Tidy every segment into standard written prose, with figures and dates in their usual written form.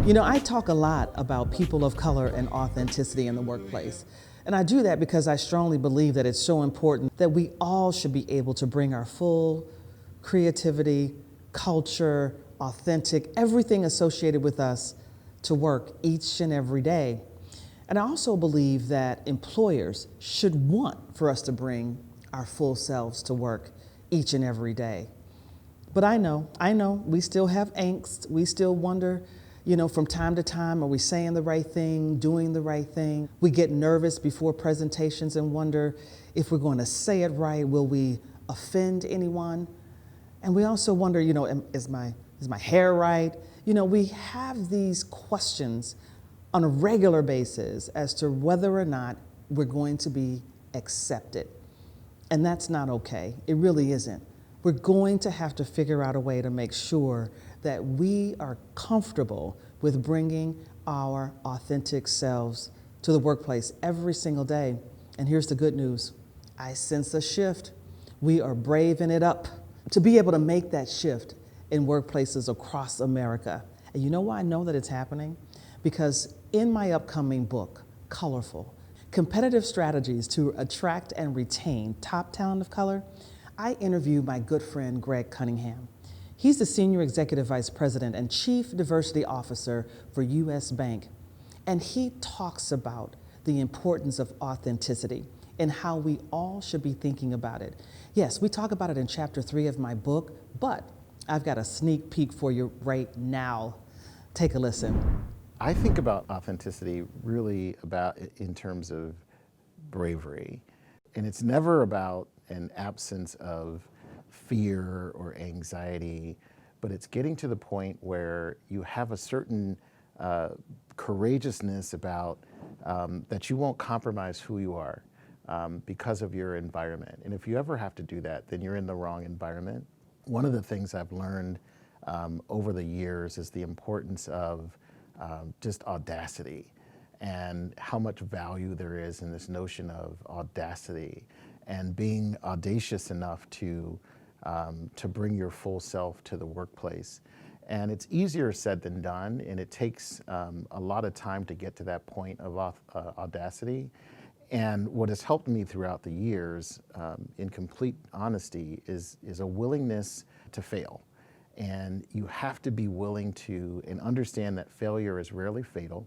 You know, I talk a lot about people of color and authenticity in the workplace. And I do that because I strongly believe that it's so important that we all should be able to bring our full creativity, culture, authentic, everything associated with us to work each and every day. And I also believe that employers should want for us to bring our full selves to work each and every day. But I know, we still have angst. We still wonder, from time to time, are we saying the right thing, doing the right thing? We get nervous before presentations and wonder if we're going to say it right, will we offend anyone? And we also wonder, is my hair right? We have these questions on a regular basis as to whether or not we're going to be accepted. And that's not okay. It really isn't. We're going to have to figure out a way to make sure that we are comfortable with bringing our authentic selves to the workplace every single day. And here's the good news. I sense a shift. We are braving it up to be able to make that shift in workplaces across America. And you know why I know that it's happening? Because in my upcoming book, Colorful, Competitive Strategies to Attract and Retain Top Talent of Color, I interview my good friend, Greg Cunningham. He's the Senior Executive Vice President and Chief Diversity Officer for U.S. Bank. And he talks about the importance of authenticity and how we all should be thinking about it. Yes, we talk about it in chapter 3 of my book, but I've got a sneak peek for you right now. Take a listen. I think about authenticity really about in terms of bravery. And it's never about an absence of fear or anxiety, but it's getting to the point where you have a certain courageousness about that you won't compromise who you are because of your environment. And if you ever have to do that, then you're in the wrong environment. One of the things I've learned over the years is the importance of just audacity and how much value there is in this notion of audacity and being audacious enough to bring your full self to the workplace. And it's easier said than done, and it takes a lot of time to get to that point of audacity. And what has helped me throughout the years, in complete honesty, is a willingness to fail. And you have to be willing to and understand that failure is rarely fatal.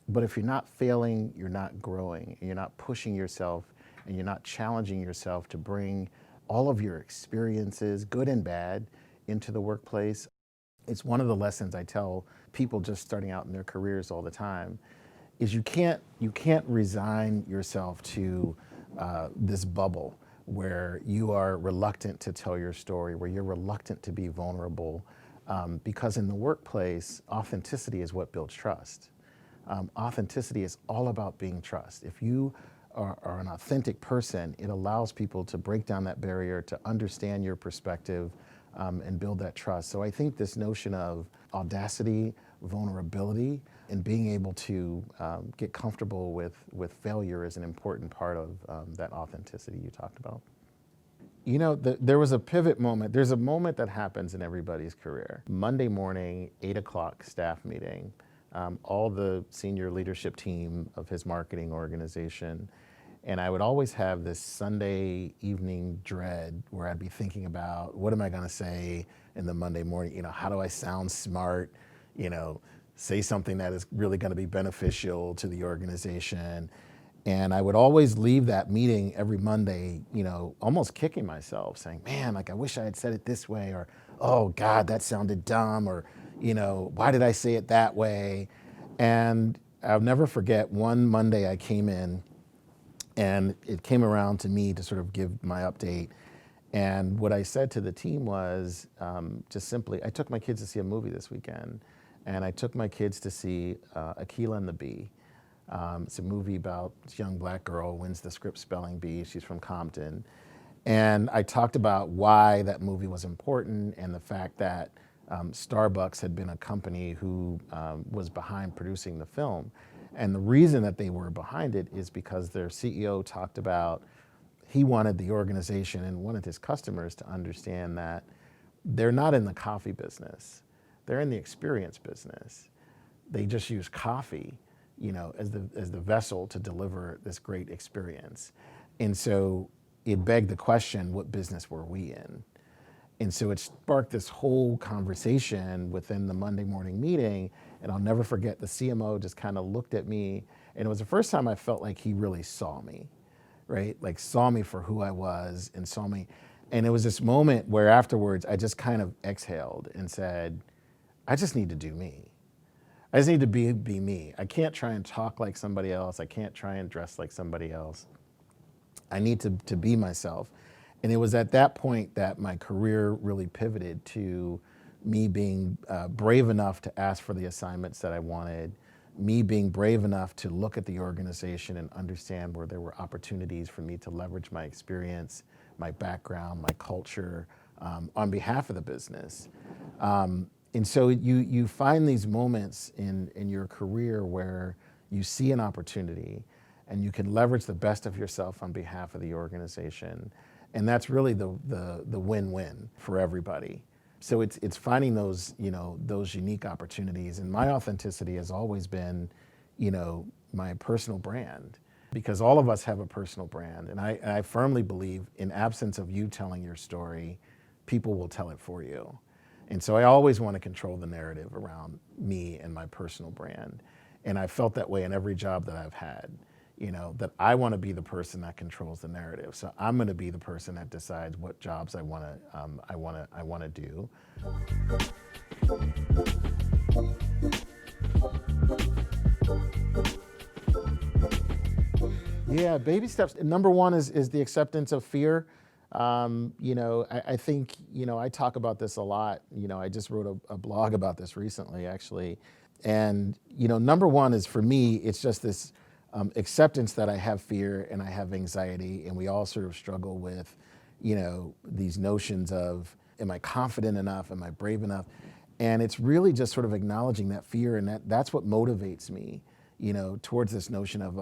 But if you're not failing, you're not growing, and you're not pushing yourself, and you're not challenging yourself to bring all of your experiences, good and bad, into the workplace. It's one of the lessons I tell people just starting out in their careers all the time, is you can't resign yourself to this bubble where you are reluctant to tell your story, where you're reluctant to be vulnerable, because in the workplace, authenticity is what builds trust. Authenticity is all about being trust. If you are an authentic person, it allows people to break down that barrier, to understand your perspective, and build that trust. So I think this notion of audacity, vulnerability, and being able to get comfortable with failure is an important part of that authenticity you talked about. There was a pivot moment. There's a moment that happens in everybody's career. Monday morning, 8 o'clock staff meeting. All the senior leadership team of his marketing organization. And I would always have this Sunday evening dread where I'd be thinking about, what am I gonna say in the Monday morning? How do I sound smart? Say something that is really gonna be beneficial to the organization. And I would always leave that meeting every Monday, almost kicking myself, saying, man, I wish I had said it this way, or, oh God, that sounded dumb, or, why did I say it that way? And I'll never forget one Monday I came in and it came around to me to sort of give my update. And what I said to the team was just simply, I took my kids to see a movie this weekend, and I took my kids to see Akilah and the Bee. It's a movie about this young black girl wins the script spelling bee. She's from Compton. And I talked about why that movie was important and the fact that Starbucks had been a company who was behind producing the film. And the reason that they were behind it is because their CEO talked about, he wanted the organization and wanted his customers to understand that they're not in the coffee business. They're in the experience business. they just use coffee, as the vessel to deliver this great experience. And so it begged the question, what business were we in? And so it sparked this whole conversation within the Monday morning meeting. And I'll never forget, the CMO just kind of looked at me, and it was the first time I felt like he really saw me, right? Like saw me for who I was and saw me. And it was this moment where afterwards I just kind of exhaled and said, I just need to do me. I just need to be me. I can't try and talk like somebody else. I can't try and dress like somebody else. I need to be myself. And it was at that point that my career really pivoted to me being brave enough to ask for the assignments that I wanted, me being brave enough to look at the organization and understand where there were opportunities for me to leverage my experience, my background, my culture on behalf of the business. And so you find these moments in your career where you see an opportunity and you can leverage the best of yourself on behalf of the organization. And that's really the win-win for everybody. So it's finding those, those unique opportunities. And my authenticity has always been, my personal brand, because all of us have a personal brand. And I firmly believe in absence of you telling your story, people will tell it for you. And so I always want to control the narrative around me and my personal brand. And I felt that way in every job that I've had, that I want to be the person that controls the narrative. So I'm going to be the person that decides what jobs I want to do. Yeah, baby steps. Number one is the acceptance of fear. I think, I talk about this a lot. I just wrote a blog about this recently, actually. And, number one is, for me, it's just this acceptance that I have fear and I have anxiety, and we all sort of struggle with, these notions of, am I confident enough? Am I brave enough? And it's really just sort of acknowledging that fear, and that's what motivates me, towards this notion of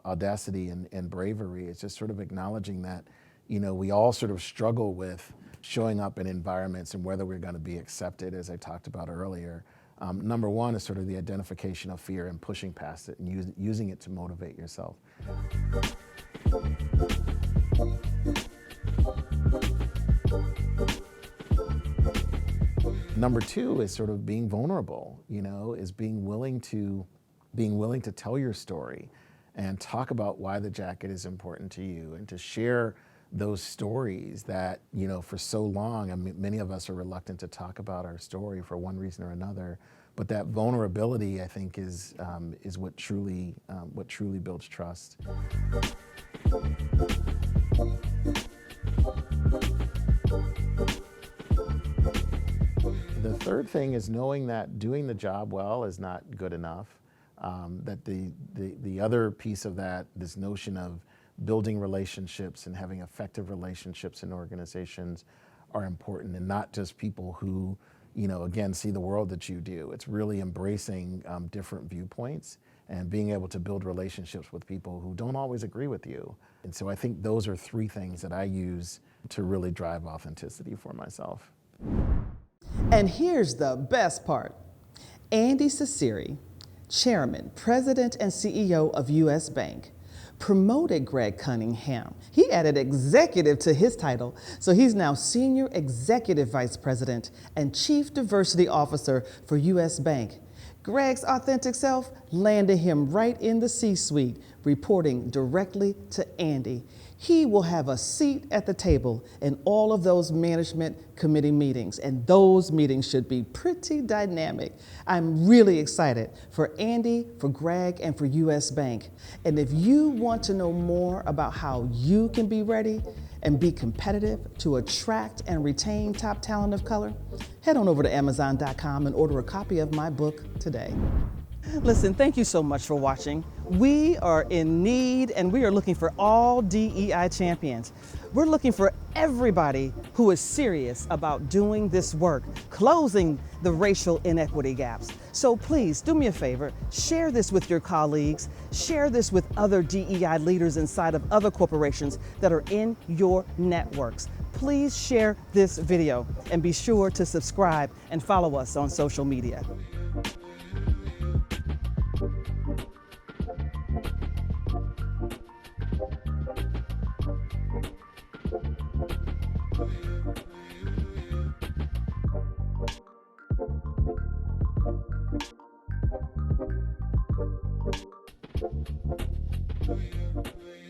audacity and bravery. It's just sort of acknowledging that, we all sort of struggle with showing up in environments and whether we're going to be accepted, as I talked about earlier. Number one is sort of the identification of fear and pushing past it and using it to motivate yourself. Number two is sort of being vulnerable, is being willing to tell your story and talk about why the jacket is important to you, and to share those stories that, for so long, many of us are reluctant to talk about our story for one reason or another. But that vulnerability, I think, is what truly builds trust. The third thing is knowing that doing the job well is not good enough. That the other piece of that, this notion of building relationships and having effective relationships in organizations, are important, and not just people who, again, see the world that you do. It's really embracing different viewpoints and being able to build relationships with people who don't always agree with you. And so I think those are three things that I use to really drive authenticity for myself. And here's the best part. Andy Cecere, Chairman, President, and CEO of U.S. Bank, promoted Greg Cunningham. He added executive to his title, so he's now Senior Executive Vice President and Chief Diversity Officer for U.S. Bank. Greg's authentic self landed him right in the C-suite, reporting directly to Andy. He will have a seat at the table in all of those management committee meetings, and those meetings should be pretty dynamic. I'm really excited for Andy, for Greg, and for U.S. Bank. And if you want to know more about how you can be ready and be competitive to attract and retain top talent of color, head on over to Amazon.com and order a copy of my book today. Listen, thank you so much for watching. We are in need, and we are looking for all DEI champions. We're looking for everybody who is serious about doing this work, closing the racial inequity gaps. So please do me a favor, share this with your colleagues, share this with other DEI leaders inside of other corporations that are in your networks. Please share this video and be sure to subscribe and follow us on social media. Oh yeah, oh yeah.